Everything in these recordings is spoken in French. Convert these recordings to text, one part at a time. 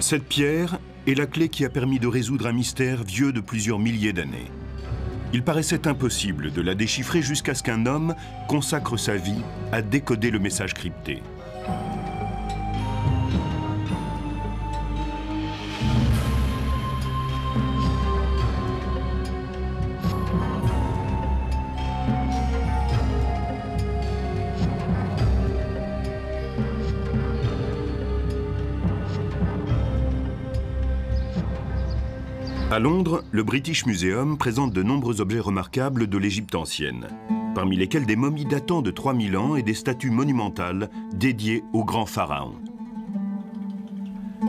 Cette pierre est la clé qui a permis de résoudre un mystère vieux de plusieurs milliers d'années. Il paraissait impossible de la déchiffrer jusqu'à ce qu'un homme consacre sa vie à décoder le message crypté. À Londres, le British Museum présente de nombreux objets remarquables de l'Égypte ancienne, parmi lesquels des momies datant de 3000 ans et des statues monumentales dédiées aux grands pharaons.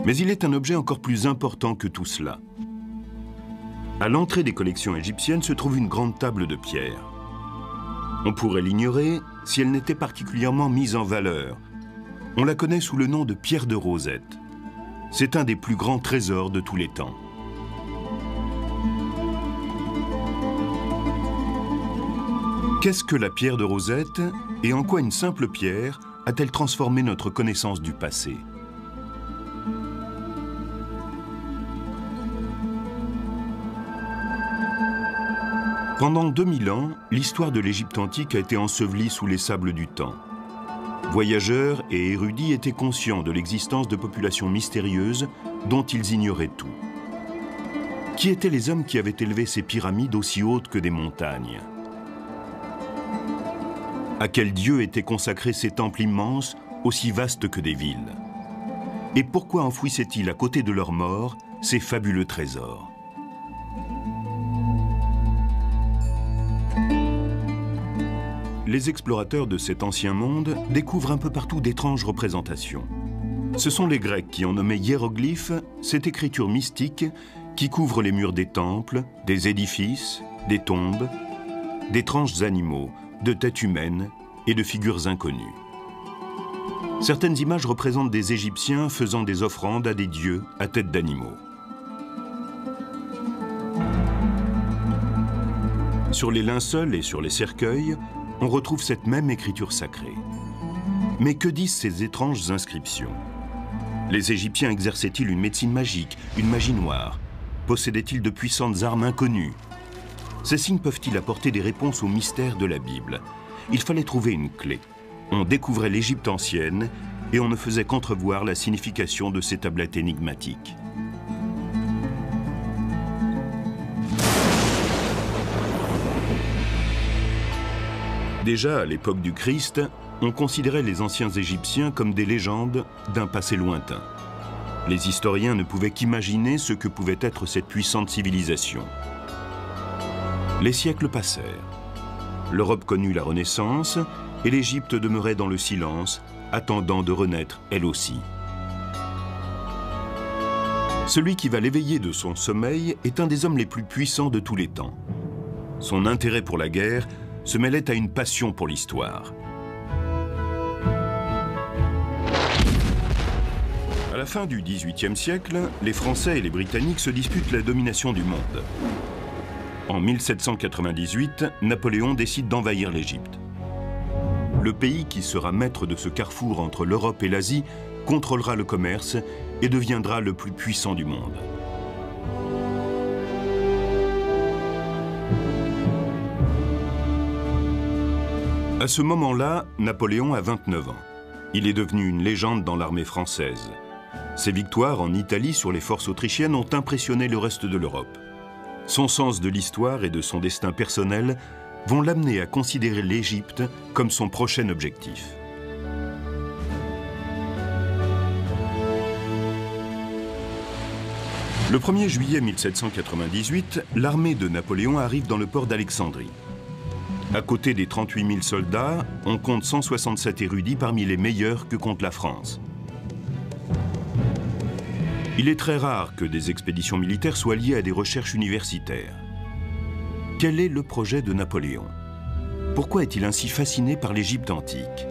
Mais il est un objet encore plus important que tout cela. À l'entrée des collections égyptiennes se trouve une grande table de pierre. On pourrait l'ignorer si elle n'était particulièrement mise en valeur. On la connaît sous le nom de pierre de Rosette. C'est un des plus grands trésors de tous les temps. Qu'est-ce que la pierre de Rosette et en quoi une simple pierre a-t-elle transformé notre connaissance du passé? Pendant 2000 ans, l'histoire de l'Égypte antique a été ensevelie sous les sables du temps. Voyageurs et érudits étaient conscients de l'existence de populations mystérieuses dont ils ignoraient tout. Qui étaient les hommes qui avaient élevé ces pyramides aussi hautes que des montagnes? À quel dieu étaient consacrés ces temples immenses, aussi vastes que des villes? Et pourquoi enfouissaient-ils à côté de leurs morts ces fabuleux trésors? Les explorateurs de cet ancien monde découvrent un peu partout d'étranges représentations. Ce sont les Grecs qui ont nommé hiéroglyphes cette écriture mystique qui couvre les murs des temples, des édifices, des tombes, d'étranges animaux, de têtes humaines et de figures inconnues. Certaines images représentent des Égyptiens faisant des offrandes à des dieux à tête d'animaux. Sur les linceuls et sur les cercueils, on retrouve cette même écriture sacrée. Mais que disent ces étranges inscriptions? Les Égyptiens exerçaient-ils une médecine magique, une magie noire? Possédaient-ils de puissantes armes inconnues? Ces signes peuvent-ils apporter des réponses aux mystères de la Bible? Il fallait trouver une clé. On découvrait l'Égypte ancienne et on ne faisait qu'entrevoir la signification de ces tablettes énigmatiques. Déjà à l'époque du Christ, on considérait les anciens Égyptiens comme des légendes d'un passé lointain. Les historiens ne pouvaient qu'imaginer ce que pouvait être cette puissante civilisation. Les siècles passèrent. L'Europe connut la Renaissance et l'Égypte demeurait dans le silence, attendant de renaître elle aussi. Celui qui va l'éveiller de son sommeil est un des hommes les plus puissants de tous les temps. Son intérêt pour la guerre se mêlait à une passion pour l'histoire. À la fin du XVIIIe siècle, les Français et les Britanniques se disputent la domination du monde. En 1798, Napoléon décide d'envahir l'Égypte. Le pays qui sera maître de ce carrefour entre l'Europe et l'Asie contrôlera le commerce et deviendra le plus puissant du monde. À ce moment-là, Napoléon a 29 ans. Il est devenu une légende dans l'armée française. Ses victoires en Italie sur les forces autrichiennes ont impressionné le reste de l'Europe. Son sens de l'histoire et de son destin personnel vont l'amener à considérer l'Égypte comme son prochain objectif. Le 1er juillet 1798, l'armée de Napoléon arrive dans le port d'Alexandrie. À côté des 38 000 soldats, on compte 167 érudits parmi les meilleurs que compte la France. Il est très rare que des expéditions militaires soient liées à des recherches universitaires. Quel est le projet de Napoléon? Pourquoi est-il ainsi fasciné par l'Égypte antique?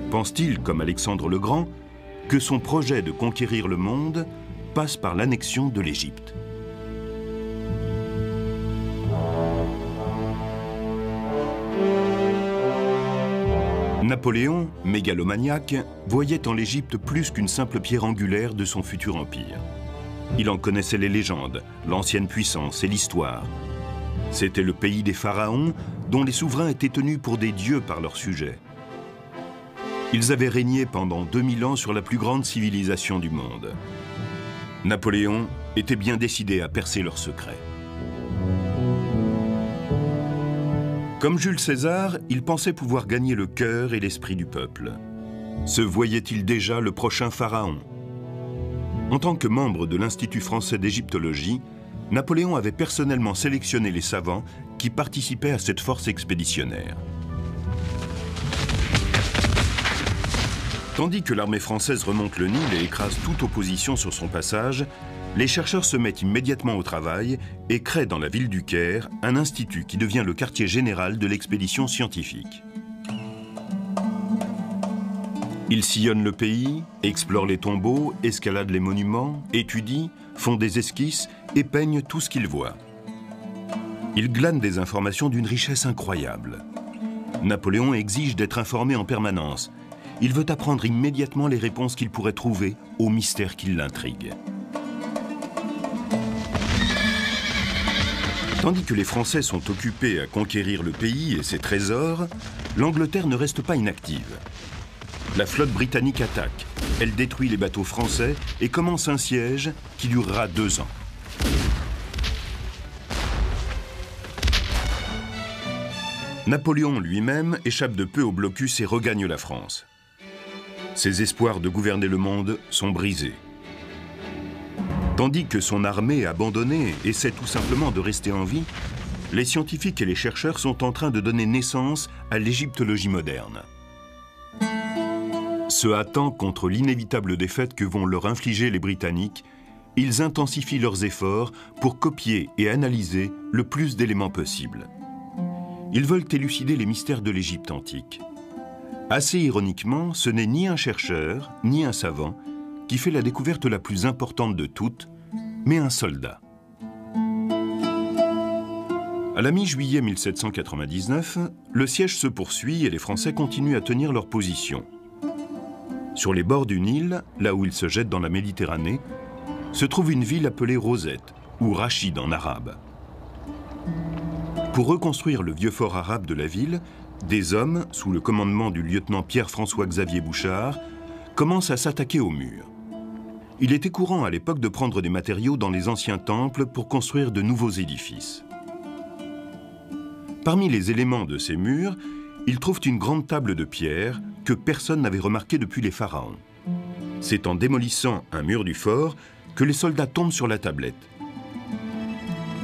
Pense-t-il, comme Alexandre le Grand, que son projet de conquérir le monde passe par l'annexion de l'Égypte? Napoléon, mégalomaniaque, voyait en l'Égypte plus qu'une simple pierre angulaire de son futur empire. Il en connaissait les légendes, l'ancienne puissance et l'histoire. C'était le pays des pharaons, dont les souverains étaient tenus pour des dieux par leurs sujets. Ils avaient régné pendant 2000 ans sur la plus grande civilisation du monde. Napoléon était bien décidé à percer leurs secrets. Comme Jules César, il pensait pouvoir gagner le cœur et l'esprit du peuple. Se voyait-il déjà le prochain pharaon? En tant que membre de l'Institut français d'égyptologie, Napoléon avait personnellement sélectionné les savants qui participaient à cette force expéditionnaire. Tandis que l'armée française remonte le Nil et écrase toute opposition sur son passage, les chercheurs se mettent immédiatement au travail et créent dans la ville du Caire un institut qui devient le quartier général de l'expédition scientifique. Ils sillonnent le pays, explorent les tombeaux, escaladent les monuments, étudient, font des esquisses et peignent tout ce qu'ils voient. Ils glanent des informations d'une richesse incroyable. Napoléon exige d'être informé en permanence. Il veut apprendre immédiatement les réponses qu'il pourrait trouver aux mystères qui l'intriguent. Tandis que les Français sont occupés à conquérir le pays et ses trésors, l'Angleterre ne reste pas inactive. La flotte britannique attaque, elle détruit les bateaux français et commence un siège qui durera 2 ans. Napoléon lui-même échappe de peu au blocus et regagne la France. Ses espoirs de gouverner le monde sont brisés. Tandis que son armée abandonnée essaie tout simplement de rester en vie, les scientifiques et les chercheurs sont en train de donner naissance à l'égyptologie moderne. Se hâtant contre l'inévitable défaite que vont leur infliger les Britanniques, ils intensifient leurs efforts pour copier et analyser le plus d'éléments possible. Ils veulent élucider les mystères de l'Égypte antique. Assez ironiquement, ce n'est ni un chercheur, ni un savant qui fait la découverte la plus importante de toutes, mais un soldat. À la mi-juillet 1799, le siège se poursuit et les Français continuent à tenir leur position. Sur les bords du Nil, là où ils se jettent dans la Méditerranée, se trouve une ville appelée Rosette, ou Rachid en arabe. Pour reconstruire le vieux fort arabe de la ville, des hommes, sous le commandement du lieutenant Pierre-François-Xavier Bouchard, commencent à s'attaquer aux murs. Il était courant à l'époque de prendre des matériaux dans les anciens temples pour construire de nouveaux édifices. Parmi les éléments de ces murs, ils trouvent une grande table de pierre que personne n'avait remarquée depuis les pharaons. C'est en démolissant un mur du fort que les soldats tombent sur la tablette.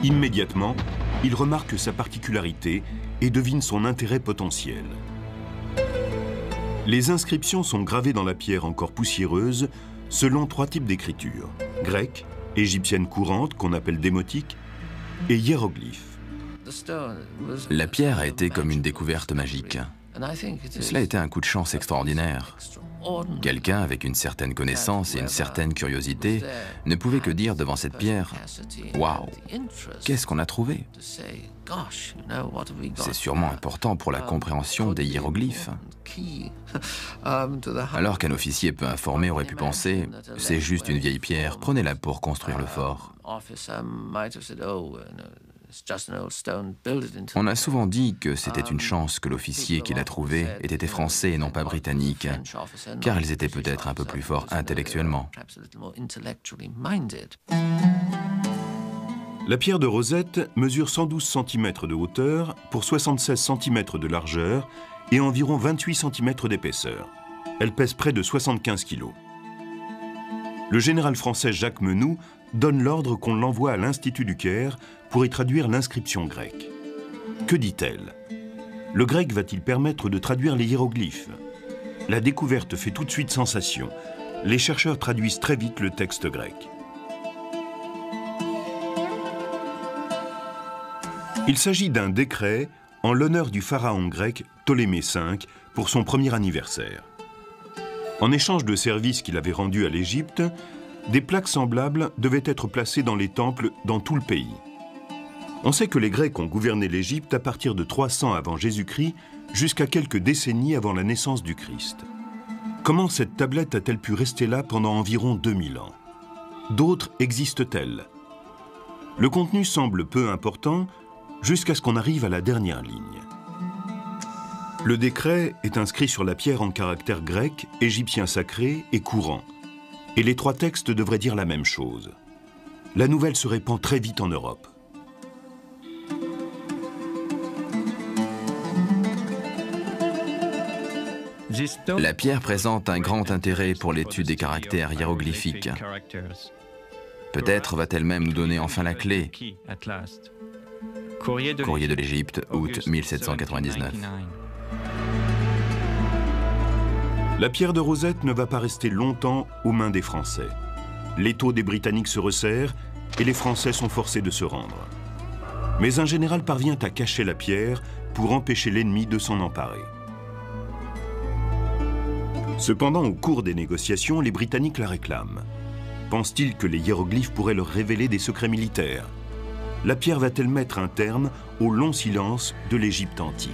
Immédiatement, ils remarquent sa particularité et devinent son intérêt potentiel. Les inscriptions sont gravées dans la pierre encore poussiéreuse selon 3 types d'écriture: grecque, égyptienne courante qu'on appelle démotique et hiéroglyphe. La pierre a été comme une découverte magique. Cela a été un coup de chance extraordinaire. Quelqu'un avec une certaine connaissance et une certaine curiosité ne pouvait que dire devant cette pierre « Waouh, qu'est-ce qu'on a trouvé ?» C'est sûrement important pour la compréhension des hiéroglyphes. Alors qu'un officier peu informé aurait pu penser « C'est juste une vieille pierre, prenez-la pour construire le fort ». On a souvent dit que c'était une chance que l'officier qui l'a trouvé ait été français et non pas britannique, car ils étaient peut-être un peu plus forts intellectuellement. La pierre de Rosette mesure 112 cm de hauteur pour 76 cm de largeur et environ 28 cm d'épaisseur. Elle pèse près de 75 kg. Le général français Jacques Menou donne l'ordre qu'on l'envoie à l'Institut du Caire pour y traduire l'inscription grecque. Que dit-elle? Le grec va-t-il permettre de traduire les hiéroglyphes? La découverte fait tout de suite sensation. Les chercheurs traduisent très vite le texte grec. Il s'agit d'un décret en l'honneur du pharaon grec Ptolémée V pour son premier anniversaire. En échange de services qu'il avait rendus à l'Égypte, des plaques semblables devaient être placées dans les temples dans tout le pays. On sait que les Grecs ont gouverné l'Égypte à partir de 300 avant Jésus-Christ jusqu'à quelques décennies avant la naissance du Christ. Comment cette tablette a-t-elle pu rester là pendant environ 2000 ans? D'autres existent-elles? Le contenu semble peu important jusqu'à ce qu'on arrive à la dernière ligne. Le décret est inscrit sur la pierre en caractères grecs, égyptiens sacrés et courants. Et les trois textes devraient dire la même chose. La nouvelle se répand très vite en Europe. La pierre présente un grand intérêt pour l'étude des caractères hiéroglyphiques. Peut-être va-t-elle même nous donner enfin la clé. Courrier de l'Égypte, août 1799. La pierre de Rosette ne va pas rester longtemps aux mains des Français. L'étau des Britanniques se resserre et les Français sont forcés de se rendre. Mais un général parvient à cacher la pierre pour empêcher l'ennemi de s'en emparer. Cependant, au cours des négociations, les Britanniques la réclament. Pensent-ils que les hiéroglyphes pourraient leur révéler des secrets militaires? La pierre va-t-elle mettre un terme au long silence de l'Égypte antique?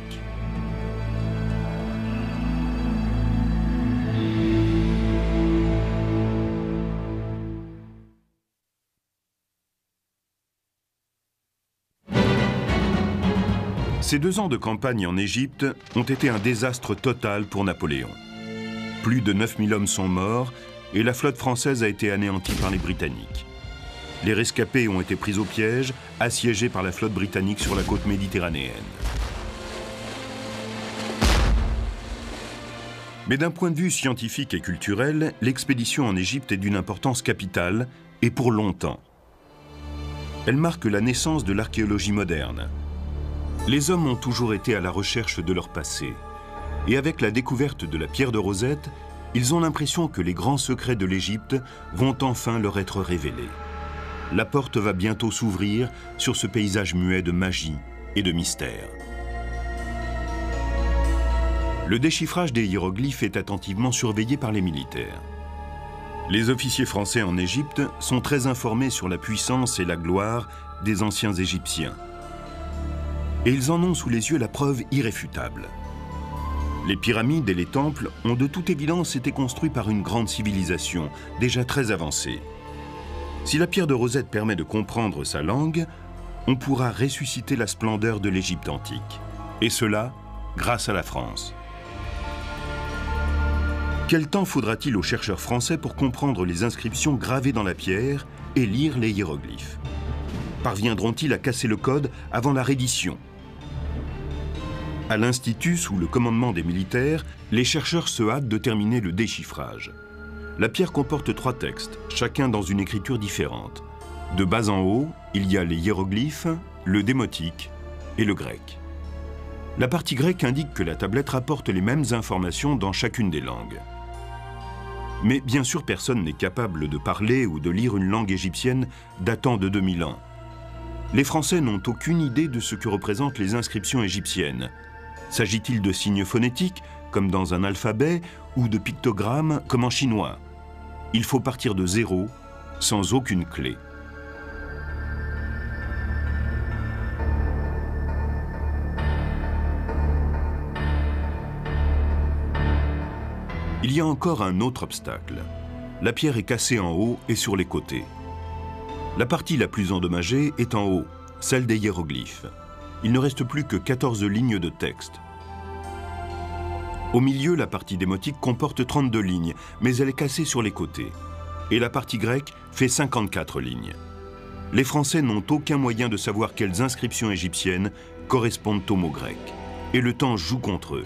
Ces 2 ans de campagne en Égypte ont été un désastre total pour Napoléon. Plus de 9000 hommes sont morts et la flotte française a été anéantie par les Britanniques. Les rescapés ont été pris au piège, assiégés par la flotte britannique sur la côte méditerranéenne. Mais d'un point de vue scientifique et culturel, l'expédition en Égypte est d'une importance capitale et pour longtemps. Elle marque la naissance de l'archéologie moderne. Les hommes ont toujours été à la recherche de leur passé. Et avec la découverte de la pierre de Rosette, ils ont l'impression que les grands secrets de l'Égypte vont enfin leur être révélés. La porte va bientôt s'ouvrir sur ce paysage muet de magie et de mystère. Le déchiffrage des hiéroglyphes est attentivement surveillé par les militaires. Les officiers français en Égypte sont très informés sur la puissance et la gloire des anciens Égyptiens. Et ils en ont sous les yeux la preuve irréfutable. Les pyramides et les temples ont de toute évidence été construits par une grande civilisation, déjà très avancée. Si la pierre de Rosette permet de comprendre sa langue, on pourra ressusciter la splendeur de l'Égypte antique. Et cela, grâce à la France. Quel temps faudra-t-il aux chercheurs français pour comprendre les inscriptions gravées dans la pierre et lire les hiéroglyphes? Parviendront-ils à casser le code avant la reddition? À l'Institut, sous le commandement des militaires, les chercheurs se hâtent de terminer le déchiffrage. La pierre comporte 3 textes, chacun dans une écriture différente. De bas en haut, il y a les hiéroglyphes, le démotique et le grec. La partie grecque indique que la tablette rapporte les mêmes informations dans chacune des langues. Mais bien sûr, personne n'est capable de parler ou de lire une langue égyptienne datant de 2000 ans. Les Français n'ont aucune idée de ce que représentent les inscriptions égyptiennes. S'agit-il de signes phonétiques, comme dans un alphabet, ou de pictogrammes, comme en chinois? Il faut partir de zéro, sans aucune clé. Il y a encore un autre obstacle. La pierre est cassée en haut et sur les côtés. La partie la plus endommagée est en haut, celle des hiéroglyphes. Il ne reste plus que 14 lignes de texte. Au milieu, la partie démotique comporte 32 lignes, mais elle est cassée sur les côtés. Et la partie grecque fait 54 lignes. Les Français n'ont aucun moyen de savoir quelles inscriptions égyptiennes correspondent aux mots grecs. Et le temps joue contre eux.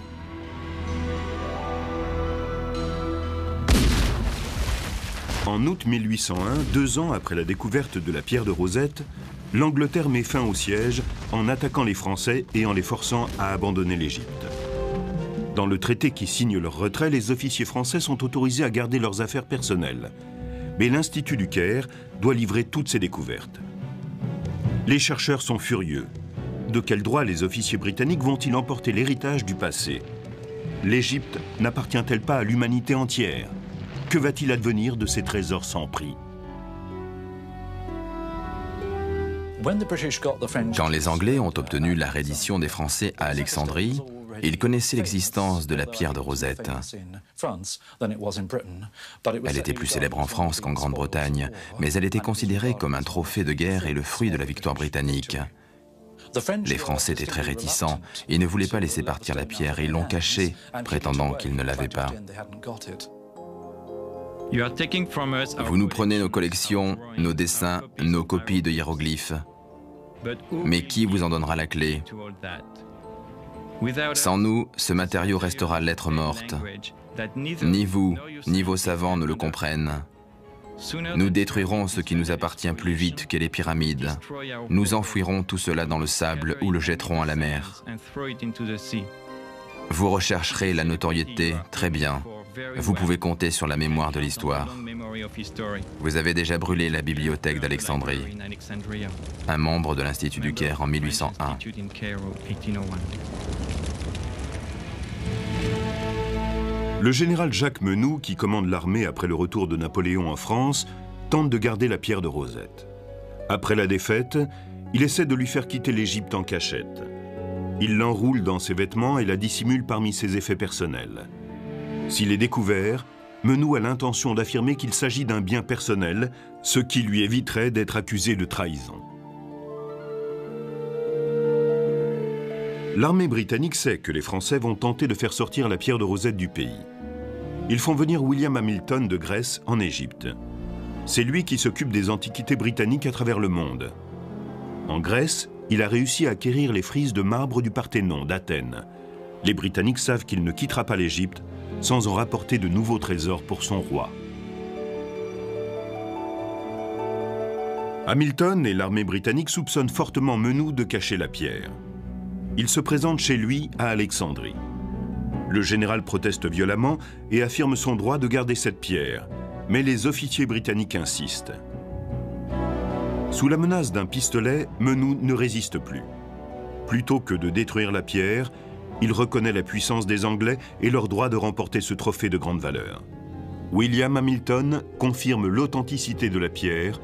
En août 1801, 2 ans après la découverte de la pierre de Rosette, l'Angleterre met fin au siège en attaquant les Français et en les forçant à abandonner l'Égypte. Dans le traité qui signe leur retrait, les officiers français sont autorisés à garder leurs affaires personnelles. Mais l'Institut du Caire doit livrer toutes ses découvertes. Les chercheurs sont furieux. De quel droit les officiers britanniques vont-ils emporter l'héritage du passé? L'Égypte n'appartient-elle pas à l'humanité entière? Que va-t-il advenir de ces trésors sans prix? Quand les Anglais ont obtenu la reddition des Français à Alexandrie, Il connaissait l'existence de la pierre de Rosette. Elle était plus célèbre en France qu'en Grande-Bretagne, mais elle était considérée comme un trophée de guerre et le fruit de la victoire britannique. Les Français étaient très réticents et ne voulaient pas laisser partir la pierre et ils l'ont cachée, prétendant qu'ils ne l'avaient pas. Vous nous prenez nos collections, nos dessins, nos copies de hiéroglyphes. Mais qui vous en donnera la clé? Sans nous, ce matériau restera lettre morte. Ni vous, ni vos savants ne le comprennent. Nous détruirons ce qui nous appartient plus vite que les pyramides. Nous enfouirons tout cela dans le sable ou le jetterons à la mer. Vous rechercherez la notoriété, très bien. Vous pouvez compter sur la mémoire de l'histoire. Vous avez déjà brûlé la bibliothèque d'Alexandrie, un membre de l'Institut du Caire en 1801. Le général Jacques Menou, qui commande l'armée après le retour de Napoléon en France, tente de garder la pierre de Rosette. Après la défaite, il essaie de lui faire quitter l'Égypte en cachette. Il l'enroule dans ses vêtements et la dissimule parmi ses effets personnels. S'il est découvert, Menou a l'intention d'affirmer qu'il s'agit d'un bien personnel, ce qui lui éviterait d'être accusé de trahison. L'armée britannique sait que les Français vont tenter de faire sortir la pierre de Rosette du pays. Ils font venir William Hamilton de Grèce en Égypte. C'est lui qui s'occupe des antiquités britanniques à travers le monde. En Grèce, il a réussi à acquérir les frises de marbre du Parthénon d'Athènes. Les Britanniques savent qu'il ne quittera pas l'Égypte sans en rapporter de nouveaux trésors pour son roi. Hamilton et l'armée britannique soupçonnent fortement Menou de cacher la pierre. Il se présente chez lui à Alexandrie. Le général proteste violemment et affirme son droit de garder cette pierre, mais les officiers britanniques insistent. Sous la menace d'un pistolet, Menou ne résiste plus. Plutôt que de détruire la pierre, il reconnaît la puissance des Anglais et leur droit de remporter ce trophée de grande valeur. William Hamilton confirme l'authenticité de la pierre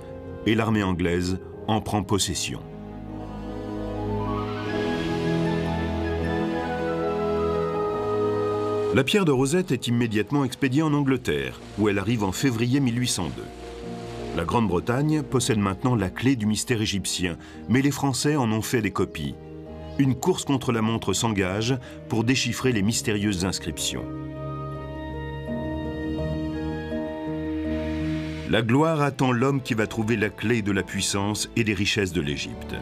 et l'armée anglaise en prend possession. La pierre de Rosette est immédiatement expédiée en Angleterre, où elle arrive en février 1802. La Grande-Bretagne possède maintenant la clé du mystère égyptien, mais les Français en ont fait des copies. Une course contre la montre s'engage pour déchiffrer les mystérieuses inscriptions. La gloire attend l'homme qui va trouver la clé de la puissance et des richesses de l'Égypte.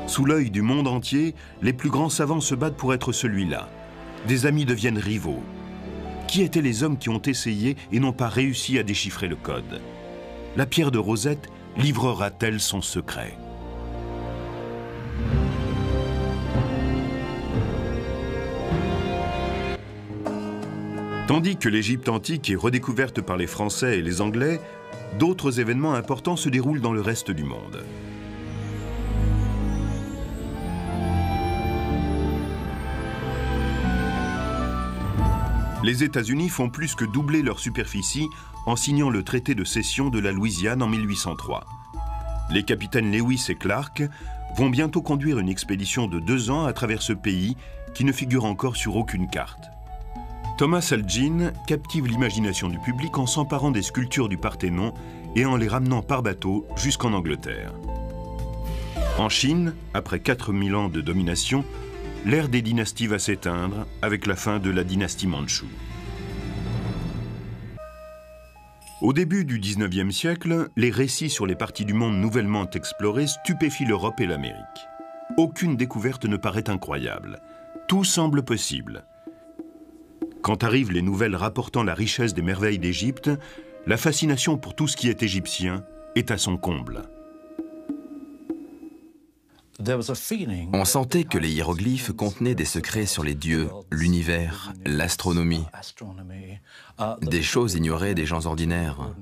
Sous l'œil du monde entier, les plus grands savants se battent pour être celui-là. Des amis deviennent rivaux. Qui étaient les hommes qui ont essayé et n'ont pas réussi à déchiffrer le code? La pierre de Rosette livrera-t-elle son secret? Tandis que l'Égypte antique est redécouverte par les Français et les Anglais, d'autres événements importants se déroulent dans le reste du monde. Les États-Unis font plus que doubler leur superficie en signant le traité de cession de la Louisiane en 1803. Les capitaines Lewis et Clark vont bientôt conduire une expédition de 2 ans à travers ce pays qui ne figure encore sur aucune carte. Thomas Elgin captive l'imagination du public en s'emparant des sculptures du Parthénon et en les ramenant par bateau jusqu'en Angleterre. En Chine, après 4000 ans de domination, l'ère des dynasties va s'éteindre avec la fin de la dynastie mandchoue. Au début du XIXe siècle, les récits sur les parties du monde nouvellement explorées stupéfient l'Europe et l'Amérique. Aucune découverte ne paraît incroyable. Tout semble possible. Quand arrivent les nouvelles rapportant la richesse des merveilles d'Égypte, la fascination pour tout ce qui est égyptien est à son comble. On sentait que les hiéroglyphes contenaient des secrets sur les dieux, l'univers, l'astronomie, des choses ignorées des gens ordinaires.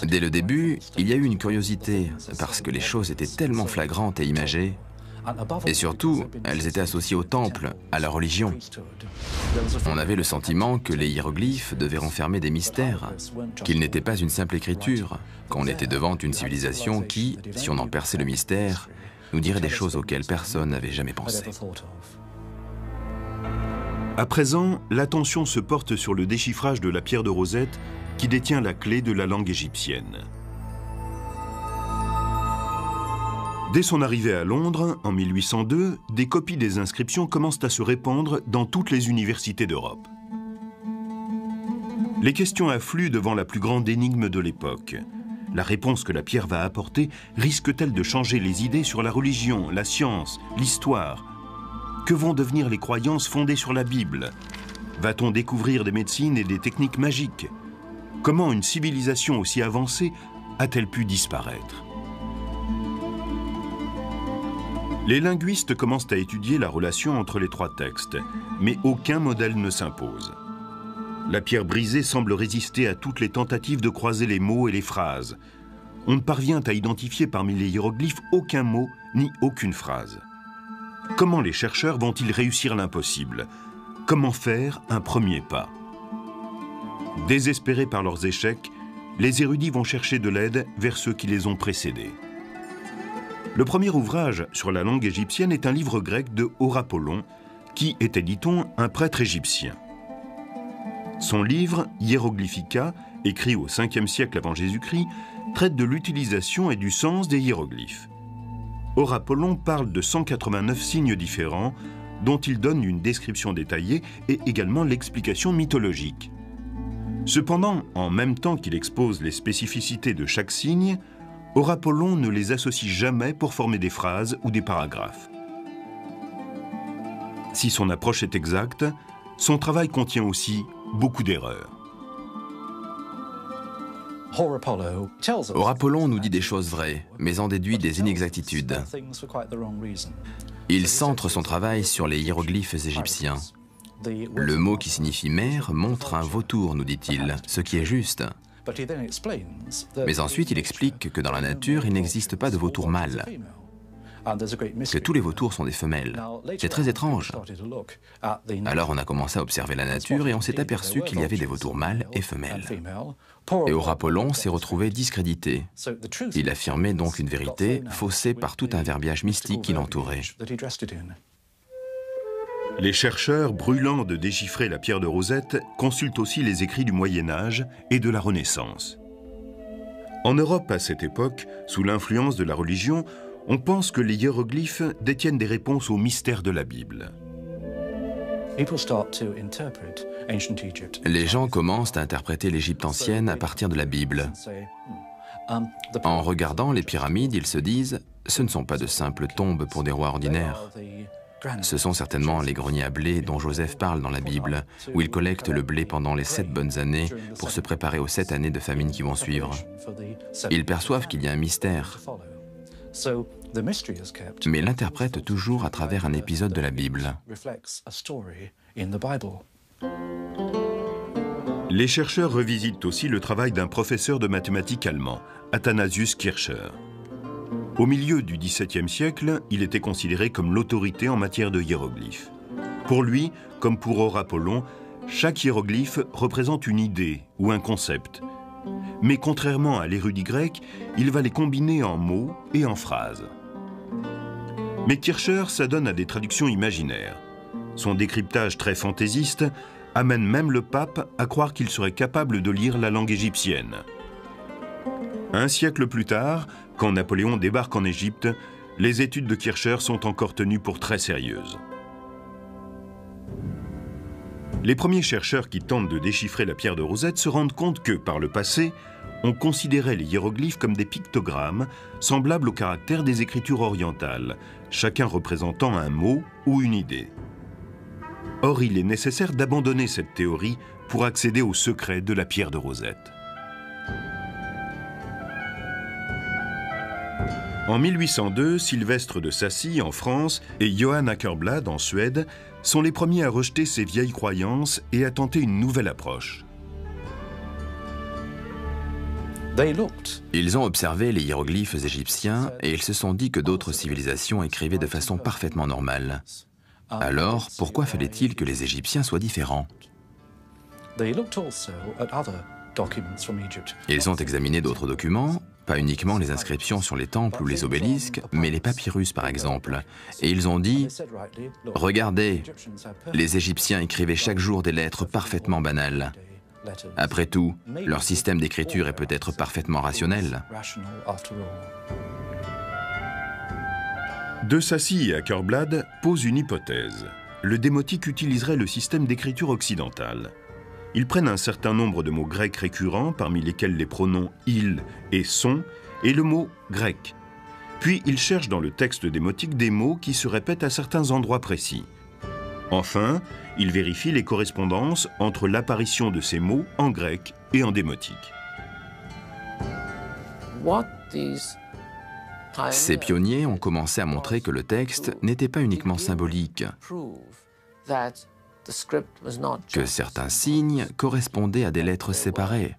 Dès le début, il y a eu une curiosité, parce que les choses étaient tellement flagrantes et imagées, et surtout, elles étaient associées au temple, à la religion. On avait le sentiment que les hiéroglyphes devaient renfermer des mystères, qu'ils n'étaient pas une simple écriture, qu'on était devant une civilisation qui, si on en perçait le mystère, nous dirait des choses auxquelles personne n'avait jamais pensé. À présent, l'attention se porte sur le déchiffrage de la pierre de Rosette qui détient la clé de la langue égyptienne. Dès son arrivée à Londres, en 1802, des copies des inscriptions commencent à se répandre dans toutes les universités d'Europe. Les questions affluent devant la plus grande énigme de l'époque. La réponse que la pierre va apporter risque-t-elle de changer les idées sur la religion, la science, l'histoire? Que vont devenir les croyances fondées sur la Bible? Va-t-on découvrir des médecines et des techniques magiques? Comment une civilisation aussi avancée a-t-elle pu disparaître? Les linguistes commencent à étudier la relation entre les trois textes, mais aucun modèle ne s'impose. La pierre brisée semble résister à toutes les tentatives de croiser les mots et les phrases. On ne parvient à identifier parmi les hiéroglyphes aucun mot ni aucune phrase. Comment les chercheurs vont-ils réussir l'impossible? Comment faire un premier pas? Désespérés par leurs échecs, les érudits vont chercher de l'aide vers ceux qui les ont précédés. Le premier ouvrage sur la langue égyptienne est un livre grec de Horapollon, qui était, dit-on, un prêtre égyptien. Son livre, Hieroglyphica, écrit au 5e siècle avant Jésus-Christ, traite de l'utilisation et du sens des hiéroglyphes. Horapollon parle de 189 signes différents, dont il donne une description détaillée et également l'explication mythologique. Cependant, en même temps qu'il expose les spécificités de chaque signe, Horapollon ne les associe jamais pour former des phrases ou des paragraphes. Si son approche est exacte, son travail contient aussi beaucoup d'erreurs. Horapollon nous dit des choses vraies, mais en déduit des inexactitudes. Il centre son travail sur les hiéroglyphes égyptiens. Le mot qui signifie mère montre un vautour, nous dit-il, ce qui est juste. Mais ensuite, il explique que dans la nature, il n'existe pas de vautour mâle, que tous les vautours sont des femelles. C'est très étrange. Alors on a commencé à observer la nature et on s'est aperçu qu'il y avait des vautours mâles et femelles. Et Horapollon s'est retrouvé discrédité. Il affirmait donc une vérité faussée par tout un verbiage mystique qui l'entourait. Les chercheurs, brûlants de déchiffrer la pierre de Rosette, consultent aussi les écrits du Moyen-Âge et de la Renaissance. En Europe, à cette époque, sous l'influence de la religion, on pense que les hiéroglyphes détiennent des réponses aux mystères de la Bible. Les gens commencent à interpréter l'Égypte ancienne à partir de la Bible. En regardant les pyramides, ils se disent « ce ne sont pas de simples tombes pour des rois ordinaires ». Ce sont certainement les greniers à blé dont Joseph parle dans la Bible, où il collecte le blé pendant les 7 bonnes années pour se préparer aux 7 années de famine qui vont suivre. Ils perçoivent qu'il y a un mystère, mais l'interprètent toujours à travers un épisode de la Bible. Les chercheurs revisitent aussi le travail d'un professeur de mathématiques allemand, Athanasius Kircher. Au milieu du XVIIe siècle, il était considéré comme l'autorité en matière de hiéroglyphes. Pour lui, comme pour Horapollon, chaque hiéroglyphe représente une idée ou un concept. Mais contrairement à l'érudit grec, il va les combiner en mots et en phrases. Mais Kircher s'adonne à des traductions imaginaires. Son décryptage très fantaisiste amène même le pape à croire qu'il serait capable de lire la langue égyptienne. Un siècle plus tard, quand Napoléon débarque en Égypte, les études de Kircher sont encore tenues pour très sérieuses. Les premiers chercheurs qui tentent de déchiffrer la pierre de Rosette se rendent compte que, par le passé, on considérait les hiéroglyphes comme des pictogrammes semblables au caractère des écritures orientales, chacun représentant un mot ou une idée. Or, il est nécessaire d'abandonner cette théorie pour accéder au secret de la pierre de Rosette. En 1802, Sylvestre de Sacy, en France, et Johann Åkerblad, en Suède, sont les premiers à rejeter ces vieilles croyances et à tenter une nouvelle approche. Ils ont observé les hiéroglyphes égyptiens et ils se sont dit que d'autres civilisations écrivaient de façon parfaitement normale. Alors, pourquoi fallait-il que les Égyptiens soient différents? Ils ont examiné d'autres documents Pas uniquement les inscriptions sur les temples ou les obélisques, mais les papyrus par exemple. Et ils ont dit « Regardez, les Égyptiens écrivaient chaque jour des lettres parfaitement banales. Après tout, leur système d'écriture est peut-être parfaitement rationnel. » De Sacy et Akerblad posent une hypothèse. Le démotique utiliserait le système d'écriture occidental. Ils prennent un certain nombre de mots grecs récurrents, parmi lesquels les pronoms « il » et « sont », et le mot « grec ». Puis ils cherchent dans le texte démotique des mots qui se répètent à certains endroits précis. Enfin, ils vérifient les correspondances entre l'apparition de ces mots en grec et en démotique. Ces pionniers ont commencé à montrer que le texte n'était pas uniquement symbolique, que certains signes correspondaient à des lettres séparées.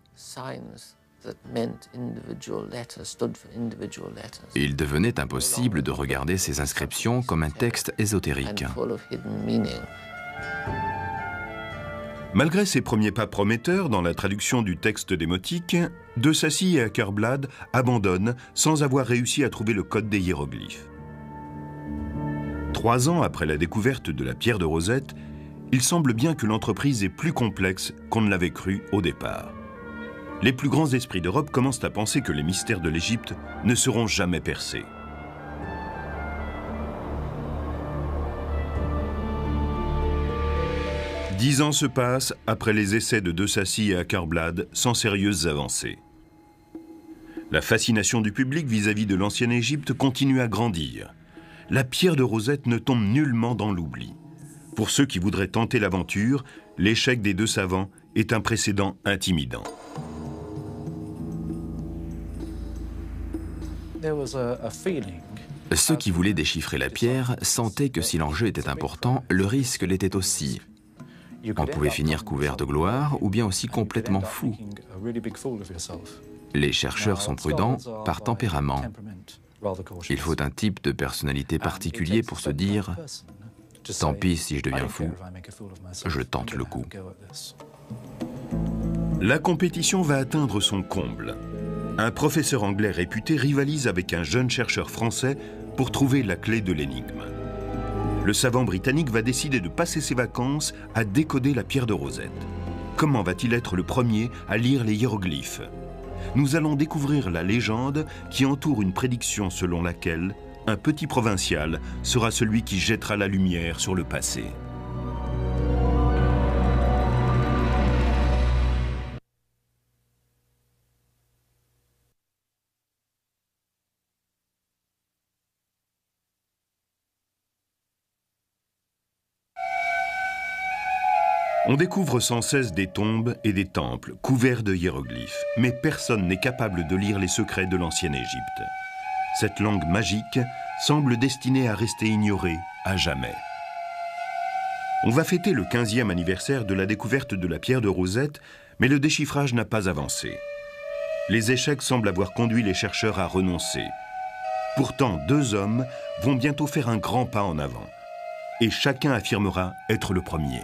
Il devenait impossible de regarder ces inscriptions comme un texte ésotérique. Malgré ses premiers pas prometteurs dans la traduction du texte démotique, De Sacy et Akerblad abandonnent sans avoir réussi à trouver le code des hiéroglyphes. 3 ans après la découverte de la pierre de Rosette, il semble bien que l'entreprise est plus complexe qu'on ne l'avait cru au départ. Les plus grands esprits d'Europe commencent à penser que les mystères de l'Égypte ne seront jamais percés. « 10 ans se passent après les essais de De Sacy et Akerblad sans sérieuses avancées. La fascination du public vis-à-vis de l'ancienne Égypte continue à grandir. La pierre de Rosette ne tombe nullement dans l'oubli. Pour ceux qui voudraient tenter l'aventure, l'échec des 2 savants est un précédent intimidant. Ceux qui voulaient déchiffrer la pierre sentaient que si l'enjeu était important, le risque l'était aussi. On pouvait finir couvert de gloire ou bien aussi complètement fou. Les chercheurs sont prudents par tempérament. Il faut un type de personnalité particulier pour se dire « Tant pis si je deviens fou, je tente le coup ». La compétition va atteindre son comble. Un professeur anglais réputé rivalise avec un jeune chercheur français pour trouver la clé de l'énigme. Le savant britannique va décider de passer ses vacances à décoder la pierre de Rosette. Comment va-t-il être le premier à lire les hiéroglyphes? Nous allons découvrir la légende qui entoure une prédiction selon laquelle un petit provincial sera celui qui jettera la lumière sur le passé. On découvre sans cesse des tombes et des temples couverts de hiéroglyphes, mais personne n'est capable de lire les secrets de l'ancienne Égypte. Cette langue magique semble destinée à rester ignorée à jamais. On va fêter le 15e anniversaire de la découverte de la pierre de Rosette, mais le déchiffrage n'a pas avancé. Les échecs semblent avoir conduit les chercheurs à renoncer. Pourtant, 2 hommes vont bientôt faire un grand pas en avant, et chacun affirmera être le premier.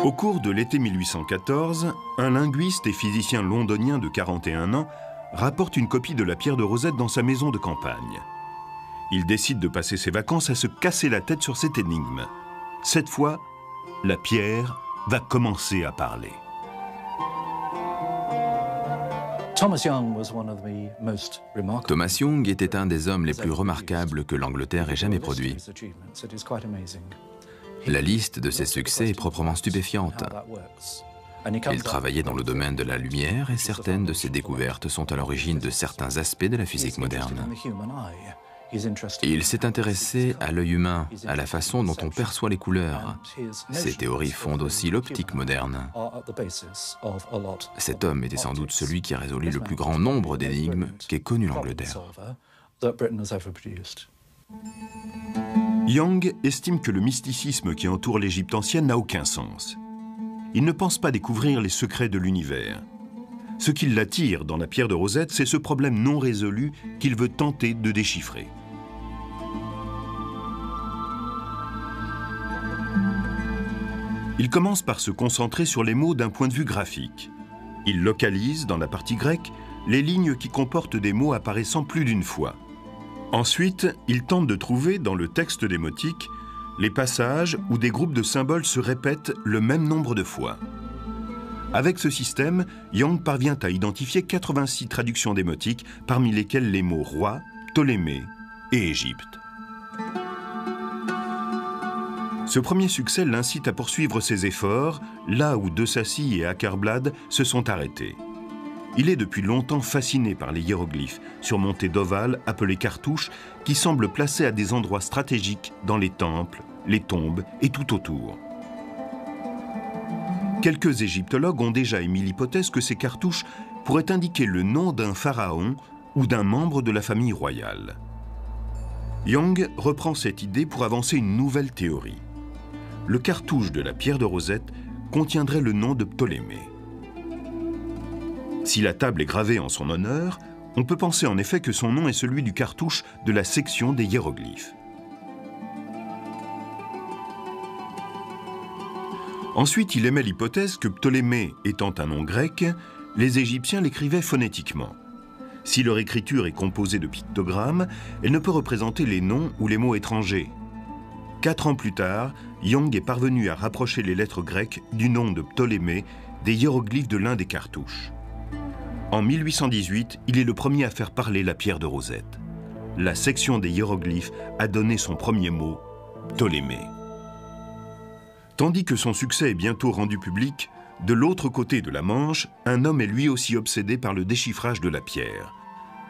Au cours de l'été 1814, un linguiste et physicien londonien de 41 ans rapporte une copie de la pierre de Rosette dans sa maison de campagne. Il décide de passer ses vacances à se casser la tête sur cette énigme. Cette fois, la pierre va commencer à parler. Thomas Young était un des hommes les plus remarquables que l'Angleterre ait jamais produit. La liste de ses succès est proprement stupéfiante. Il travaillait dans le domaine de la lumière et certaines de ses découvertes sont à l'origine de certains aspects de la physique moderne. Il s'est intéressé à l'œil humain, à la façon dont on perçoit les couleurs. Ses théories fondent aussi l'optique moderne. Cet homme était sans doute celui qui a résolu le plus grand nombre d'énigmes qu'ait connu l'Angleterre. Young estime que le mysticisme qui entoure l'Égypte ancienne n'a aucun sens. Il ne pense pas découvrir les secrets de l'univers. Ce qui l'attire dans la pierre de Rosette, c'est ce problème non résolu qu'il veut tenter de déchiffrer. Il commence par se concentrer sur les mots d'un point de vue graphique. Il localise, dans la partie grecque, les lignes qui comportent des mots apparaissant plus d'une fois. Ensuite, il tente de trouver, dans le texte démotique, les passages où des groupes de symboles se répètent le même nombre de fois. Avec ce système, Young parvient à identifier 86 traductions démotiques, parmi lesquelles les mots roi, Ptolémée et Égypte. Ce premier succès l'incite à poursuivre ses efforts, là où De Sacy et Akerblad se sont arrêtés. Il est depuis longtemps fasciné par les hiéroglyphes, surmontés d'ovales appelés cartouches, qui semblent placés à des endroits stratégiques dans les temples, les tombes et tout autour. Quelques égyptologues ont déjà émis l'hypothèse que ces cartouches pourraient indiquer le nom d'un pharaon ou d'un membre de la famille royale. Young reprend cette idée pour avancer une nouvelle théorie. Le cartouche de la pierre de Rosette contiendrait le nom de Ptolémée. Si la table est gravée en son honneur, on peut penser en effet que son nom est celui du cartouche de la section des hiéroglyphes. Ensuite, il émet l'hypothèse que Ptolémée étant un nom grec, les Égyptiens l'écrivaient phonétiquement. Si leur écriture est composée de pictogrammes, elle ne peut représenter les noms ou les mots étrangers. 4 ans plus tard, Young est parvenu à rapprocher les lettres grecques du nom de Ptolémée des hiéroglyphes de l'un des cartouches. En 1818, il est le premier à faire parler la pierre de Rosette. La section des hiéroglyphes a donné son premier mot, Ptolémée. Tandis que son succès est bientôt rendu public, de l'autre côté de la Manche, un homme est lui aussi obsédé par le déchiffrage de la pierre.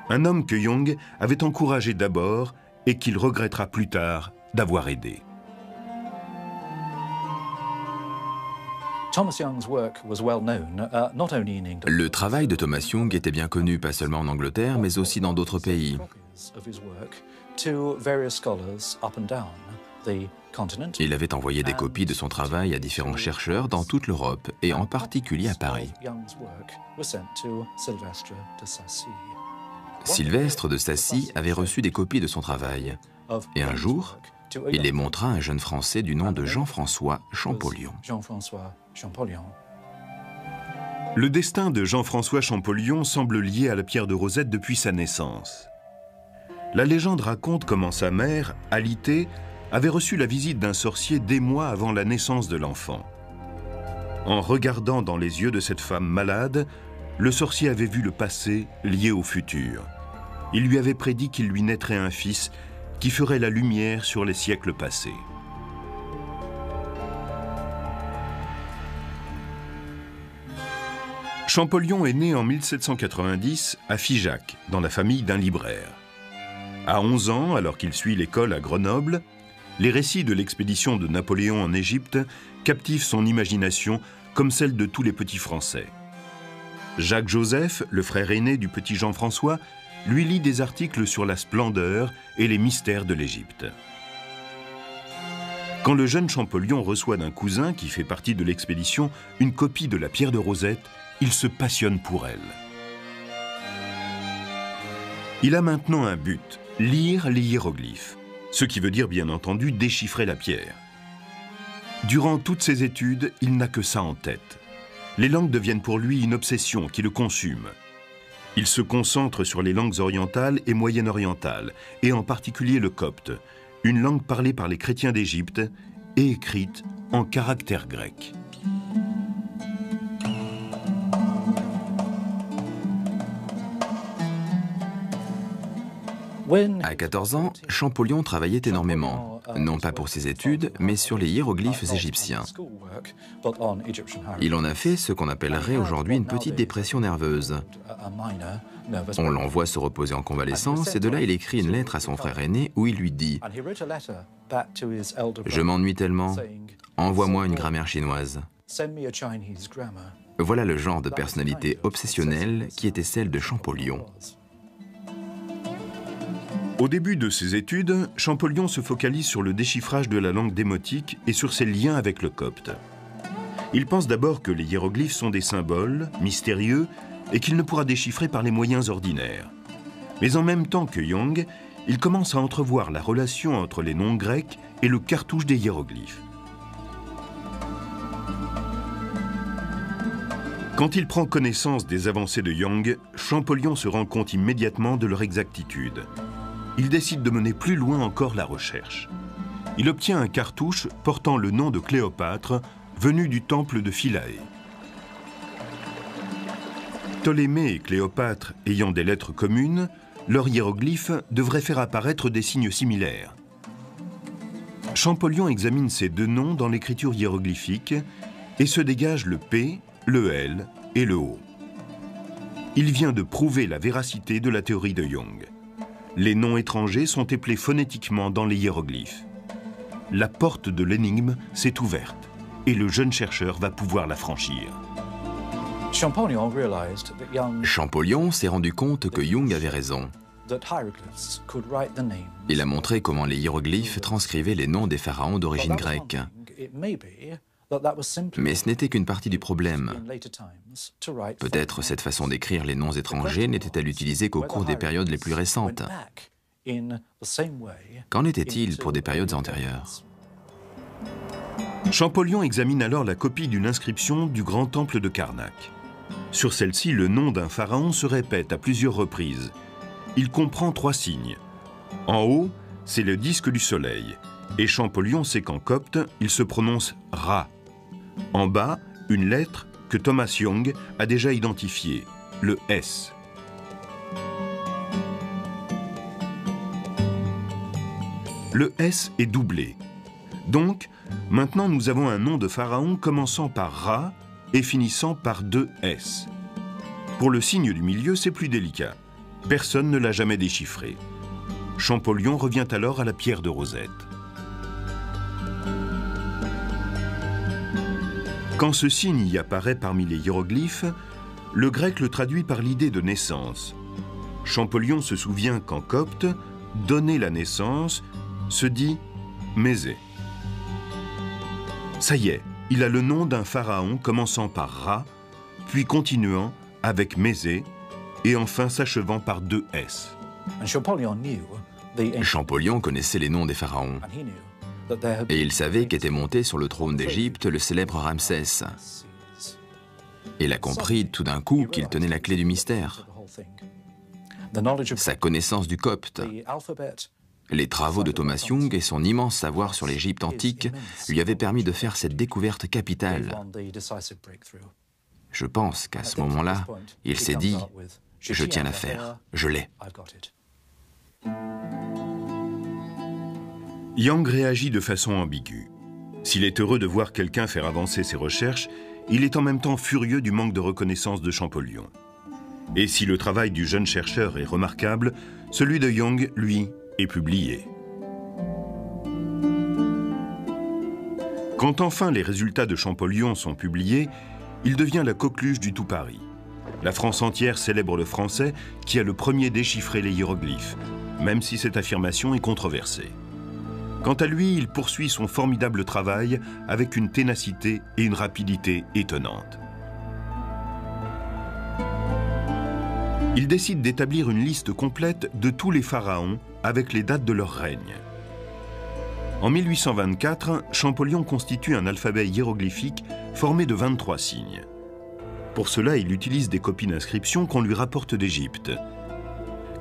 Un homme que Young avait encouragé d'abord et qu'il regrettera plus tard d'avoir aidé. Le travail de Thomas Young était bien connu pas seulement en Angleterre, mais aussi dans d'autres pays. Il avait envoyé des copies de son travail à différents chercheurs dans toute l'Europe, et en particulier à Paris. Sylvestre de Sacy avait reçu des copies de son travail, et un jour, il les montra à un jeune Français du nom de Jean-François Champollion. Le destin de Jean-François Champollion semble lié à la pierre de Rosette depuis sa naissance. La légende raconte comment sa mère, Alitée, avait reçu la visite d'un sorcier des mois avant la naissance de l'enfant. En regardant dans les yeux de cette femme malade, le sorcier avait vu le passé lié au futur. Il lui avait prédit qu'il lui naîtrait un fils qui ferait la lumière sur les siècles passés. Champollion est né en 1790 à Figeac, dans la famille d'un libraire. À 11 ans, alors qu'il suit l'école à Grenoble, les récits de l'expédition de Napoléon en Égypte captivent son imagination comme celle de tous les petits Français. Jacques-Joseph, le frère aîné du petit Jean-François, lui lit des articles sur la splendeur et les mystères de l'Égypte. Quand le jeune Champollion reçoit d'un cousin qui fait partie de l'expédition une copie de la pierre de Rosette, il se passionne pour elle. Il a maintenant un but, lire les hiéroglyphes, ce qui veut dire bien entendu déchiffrer la pierre. Durant toutes ses études, il n'a que ça en tête. Les langues deviennent pour lui une obsession qui le consume. Il se concentre sur les langues orientales et moyen-orientales, et en particulier le copte, une langue parlée par les chrétiens d'Égypte et écrite en caractères grecs. À 14 ans, Champollion travaillait énormément, non pas pour ses études, mais sur les hiéroglyphes égyptiens. Il en a fait ce qu'on appellerait aujourd'hui une petite dépression nerveuse. On l'envoie se reposer en convalescence et de là il écrit une lettre à son frère aîné où il lui dit « Je m'ennuie tellement, envoie-moi une grammaire chinoise ». Voilà le genre de personnalité obsessionnelle qui était celle de Champollion. Au début de ses études, Champollion se focalise sur le déchiffrage de la langue démotique et sur ses liens avec le copte. Il pense d'abord que les hiéroglyphes sont des symboles, mystérieux, et qu'il ne pourra déchiffrer par les moyens ordinaires. Mais en même temps que Young, il commence à entrevoir la relation entre les noms grecs et le cartouche des hiéroglyphes. Quand il prend connaissance des avancées de Young, Champollion se rend compte immédiatement de leur exactitude. Il décide de mener plus loin encore la recherche. Il obtient un cartouche portant le nom de Cléopâtre, venu du temple de Philae. Ptolémée et Cléopâtre ayant des lettres communes, leurs hiéroglyphes devraient faire apparaître des signes similaires. Champollion examine ces deux noms dans l'écriture hiéroglyphique et se dégage le P, le L et le O. Il vient de prouver la véracité de la théorie de Young. Les noms étrangers sont éplés phonétiquement dans les hiéroglyphes. La porte de l'énigme s'est ouverte et le jeune chercheur va pouvoir la franchir. Champollion s'est rendu compte que Young avait raison. Il a montré comment les hiéroglyphes transcrivaient les noms des pharaons d'origine grecque. Mais ce n'était qu'une partie du problème. Peut-être cette façon d'écrire les noms étrangers n'était-elle utilisée qu'au cours des périodes les plus récentes. Qu'en était-il pour des périodes antérieures? Champollion examine alors la copie d'une inscription du grand temple de Karnak. Sur celle-ci, le nom d'un pharaon se répète à plusieurs reprises. Il comprend 3 signes. En haut, c'est le disque du soleil, et Champollion sait qu'en copte, il se prononce Ra. En bas, une lettre que Thomas Young a déjà identifiée, le S. Le S est doublé. Donc, maintenant nous avons un nom de pharaon commençant par Ra et finissant par 2 S. Pour le signe du milieu, c'est plus délicat. Personne ne l'a jamais déchiffré. Champollion revient alors à la pierre de Rosette. Quand ce signe y apparaît parmi les hiéroglyphes, le grec le traduit par l'idée de naissance. Champollion se souvient qu'en copte, donner la naissance se dit Mésé. Ça y est, il a le nom d'un pharaon commençant par Ra, puis continuant avec Mésé, et enfin s'achevant par 2 S. Champollion connaissait les noms des pharaons. Et il savait qu'était monté sur le trône d'Égypte le célèbre Ramsès. Il a compris tout d'un coup qu'il tenait la clé du mystère. Sa connaissance du copte, les travaux de Thomas Young et son immense savoir sur l'Égypte antique lui avaient permis de faire cette découverte capitale. Je pense qu'à ce moment-là, il s'est dit « Je tiens l'affaire, je l'ai ». Young réagit de façon ambiguë. S'il est heureux de voir quelqu'un faire avancer ses recherches, il est en même temps furieux du manque de reconnaissance de Champollion. Et si le travail du jeune chercheur est remarquable, celui de Young, lui, est publié. Quand enfin les résultats de Champollion sont publiés, il devient la coqueluche du tout Paris. La France entière célèbre le Français qui a le premier déchiffré les hiéroglyphes, même si cette affirmation est controversée. Quant à lui, il poursuit son formidable travail avec une ténacité et une rapidité étonnantes. Il décide d'établir une liste complète de tous les pharaons avec les dates de leur règne. En 1824, Champollion constitue un alphabet hiéroglyphique formé de 23 signes. Pour cela, il utilise des copies d'inscriptions qu'on lui rapporte d'Égypte.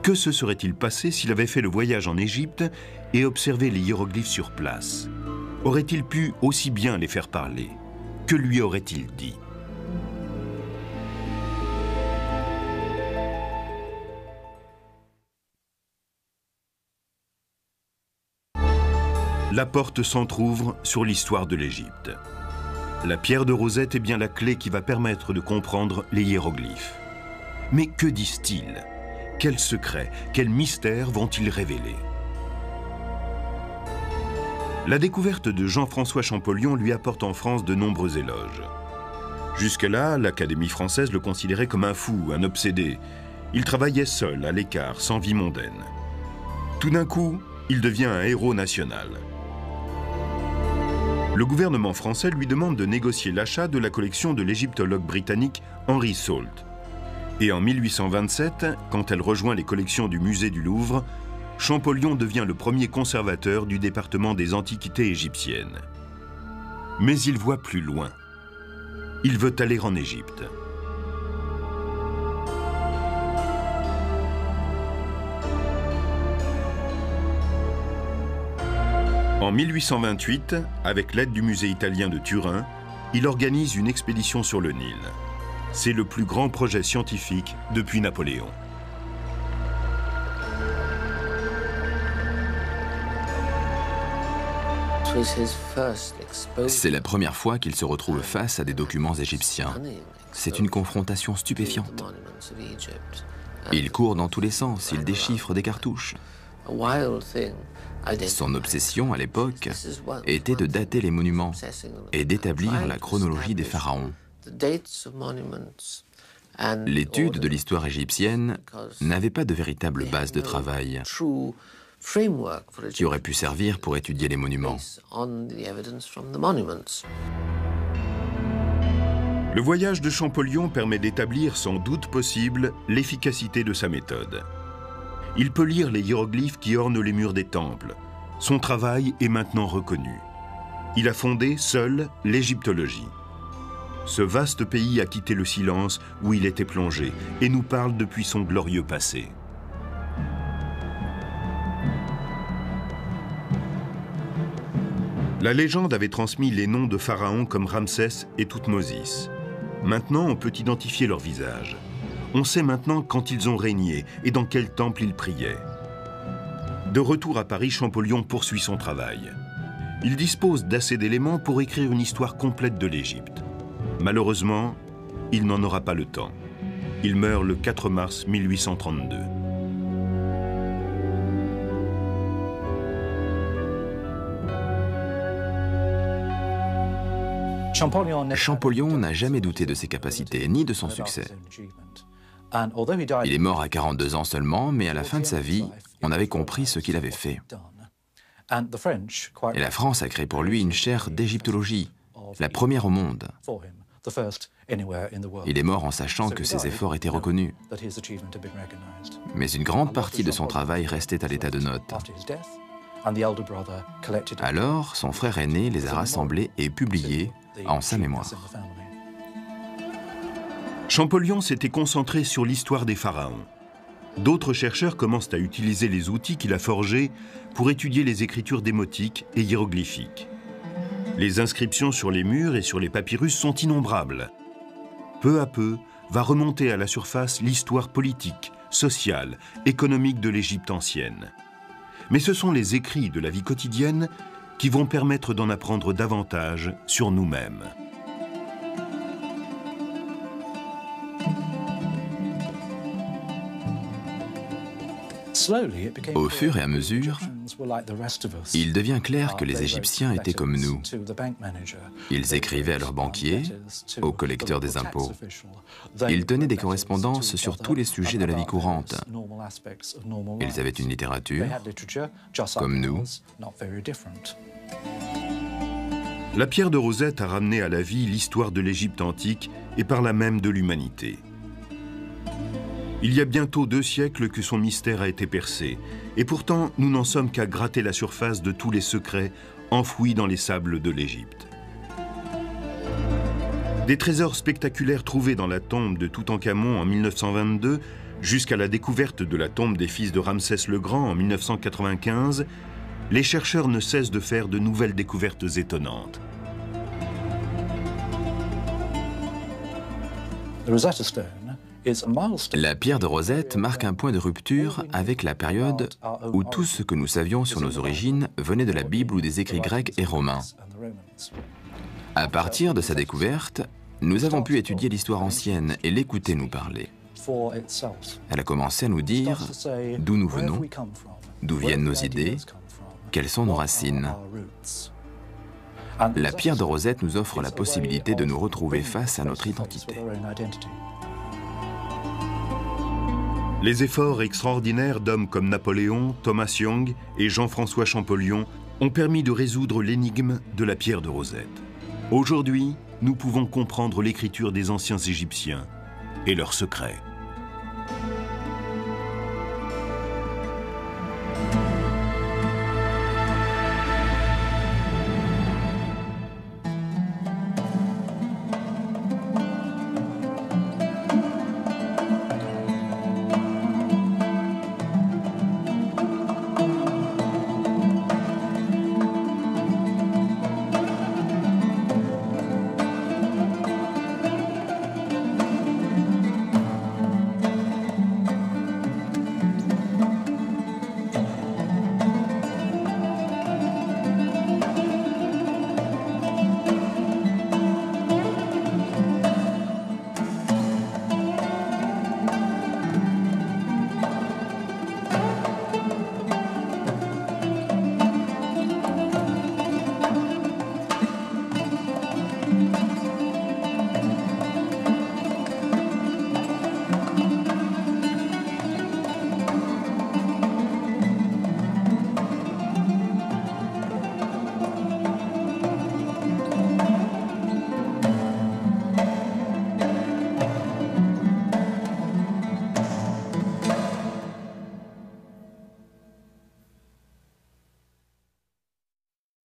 Que se serait-il passé s'il avait fait le voyage en Égypte et observé les hiéroglyphes sur place? Aurait-il pu aussi bien les faire parler? Que lui aurait-il dit? La porte s'entr'ouvre sur l'histoire de l'Égypte. La pierre de Rosette est bien la clé qui va permettre de comprendre les hiéroglyphes. Mais que disent-ils? Quels secrets, quels mystères vont-ils révéler? La découverte de Jean-François Champollion lui apporte en France de nombreux éloges. Jusque-là, l'Académie française le considérait comme un fou, un obsédé. Il travaillait seul, à l'écart, sans vie mondaine. Tout d'un coup, il devient un héros national. Le gouvernement français lui demande de négocier l'achat de la collection de l'égyptologue britannique Henry Salt. Et en 1827, quand elle rejoint les collections du musée du Louvre, Champollion devient le premier conservateur du département des antiquités égyptiennes. Mais il voit plus loin. Il veut aller en Égypte. En 1828, avec l'aide du musée italien de Turin, il organise une expédition sur le Nil. C'est le plus grand projet scientifique depuis Napoléon. C'est la première fois qu'il se retrouve face à des documents égyptiens. C'est une confrontation stupéfiante. Il court dans tous les sens, il déchiffre des cartouches. Son obsession à l'époque était de dater les monuments et d'établir la chronologie des pharaons. L'étude de l'histoire égyptienne n'avait pas de véritable base de travail qui aurait pu servir pour étudier les monuments. Le voyage de Champollion permet d'établir sans doute possible l'efficacité de sa méthode. Il peut lire les hiéroglyphes qui ornent les murs des temples. Son travail est maintenant reconnu. Il a fondé seul l'égyptologie. Ce vaste pays a quitté le silence où il était plongé et nous parle depuis son glorieux passé. La légende avait transmis les noms de pharaons comme Ramsès et Thoutmosis. Maintenant, on peut identifier leur visage. On sait maintenant quand ils ont régné et dans quel temple ils priaient. De retour à Paris, Champollion poursuit son travail. Il dispose d'assez d'éléments pour écrire une histoire complète de l'Égypte. Malheureusement, il n'en aura pas le temps. Il meurt le 4 mars 1832. Champollion n'a jamais douté de ses capacités, ni de son succès. Il est mort à 42 ans seulement, mais à la fin de sa vie, on avait compris ce qu'il avait fait. Et la France a créé pour lui une chaire d'égyptologie, la première au monde. Il est mort en sachant que ses efforts étaient reconnus. Mais une grande partie de son travail restait à l'état de notes. Alors, son frère aîné les a rassemblés et publiés en sa mémoire. Champollion s'était concentré sur l'histoire des pharaons. D'autres chercheurs commencent à utiliser les outils qu'il a forgés pour étudier les écritures démotiques et hiéroglyphiques. Les inscriptions sur les murs et sur les papyrus sont innombrables. Peu à peu, va remonter à la surface l'histoire politique, sociale, économique de l'Égypte ancienne. Mais ce sont les écrits de la vie quotidienne qui vont permettre d'en apprendre davantage sur nous-mêmes. Au fur et à mesure, il devient clair que les Égyptiens étaient comme nous. Ils écrivaient à leurs banquiers, aux collecteurs des impôts. Ils tenaient des correspondances sur tous les sujets de la vie courante. Ils avaient une littérature, comme nous. La pierre de Rosette a ramené à la vie l'histoire de l'Égypte antique et par là même de l'humanité. Il y a bientôt 2 siècles que son mystère a été percé, et pourtant nous n'en sommes qu'à gratter la surface de tous les secrets enfouis dans les sables de l'Égypte. Des trésors spectaculaires trouvés dans la tombe de Toutankhamon en 1922, jusqu'à la découverte de la tombe des fils de Ramsès le Grand en 1995, les chercheurs ne cessent de faire de nouvelles découvertes étonnantes. La pierre de Rosette marque un point de rupture avec la période où tout ce que nous savions sur nos origines venait de la Bible ou des écrits grecs et romains. À partir de sa découverte, nous avons pu étudier l'histoire ancienne et l'écouter nous parler. Elle a commencé à nous dire d'où nous venons, d'où viennent nos idées, quelles sont nos racines. La pierre de Rosette nous offre la possibilité de nous retrouver face à notre identité. Les efforts extraordinaires d'hommes comme Napoléon, Thomas Young et Jean-François Champollion ont permis de résoudre l'énigme de la pierre de Rosette. Aujourd'hui, nous pouvons comprendre l'écriture des anciens Égyptiens et leurs secrets.